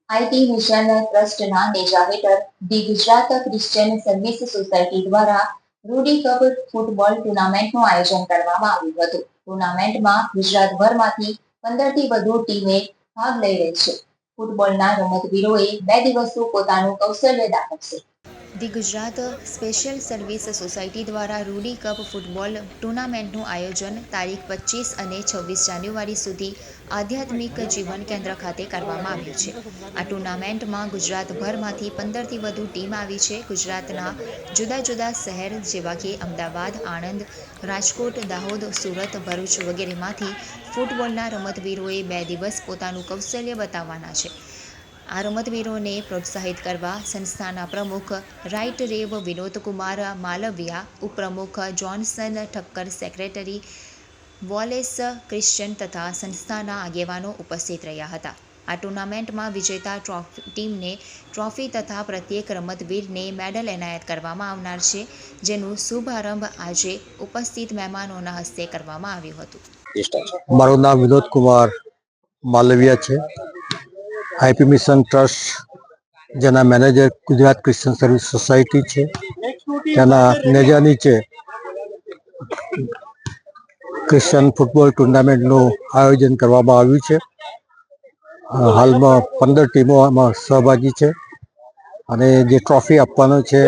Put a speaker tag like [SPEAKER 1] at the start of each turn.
[SPEAKER 1] IT mission ટ્રસ્ટના નેજા હેઠળ the Gujarat Christian service society દ્વારા રૂડી કપ ફૂટબોલ ટુર્નામેન્ટનું આયોજન કરવામાં આવ્યું હતું. ટુર્નામેન્ટમાં ગુજરાતભરમાંથી 15થી વધુ ટીમે ભાગ લઈ રહી છે. ફૂટબોલના રમતવીરોએ 2 દિવસનું પોતાનું કૌશલ્ય દાખવશે.
[SPEAKER 2] The Gujarat special service society દ્વારા રૂડી કપ ફૂટબોલ ટૂર્નામેન્ટનું આયોજન તારીખ 25 અને 26 જાન્યુઆરી સુધી આધ્યાત્મિક જીવન કેન્દ્ર ખાતે કરવામાં આવ્યું છે. આ ટૂર્નામેન્ટમાં ગુજરાતભરમાંથી 15થી વધુ ટીમ આવી છે. ગુજરાતના જુદા જુદા શહેર જેવા કે અમદાવાદ, આણંદ, રાજકોટ, દાહોદ, સુરત, ભરૂચ વગેરેમાંથી ફૂટબોલના રમતવીરોએ 2 દિવસ પોતાનું કૌશલ્ય બતાવવાના છે. આ રમતવીરોને પ્રોત્સાહિત કરવા સંસ્થાના પ્રમુખ રાઇટ રેવ વિનોદકુમાર માલવિયા, ઉપપ્રમુખ Johnson Thakkar, secretary Wallace Christian તથા સંસ્થાના આગેવાનો ઉપસ્થિત રહ્યા હતા. આ ટૂર્નામેન્ટમાં વિજેતા ટીમને ટ્રોફી તથા પ્રત્યેક રમતવીરને મેડલ એનાયત કરવામાં આવનાર છે, જેનું શુભારંભ આજે ઉપસ્થિત મહેમાનોના હસ્તે કરવામાં આવ્યું હતું.
[SPEAKER 3] મારું નામ વિનોદકુમાર માલવિયા છે. આઈપી મિશન ટ્રસ્ટ જેના manager Gujarat Christian service society છે, તેના નેજા નીચે ક્રિશ્ચિયન ફૂટબોલ ટુર્નામેન્ટનું આયોજન કરવામાં આવ્યું છે. હાલમાં 15 ટીમો આમાં સહભાગી છે અને જે ટ્રોફી આપવાનો છે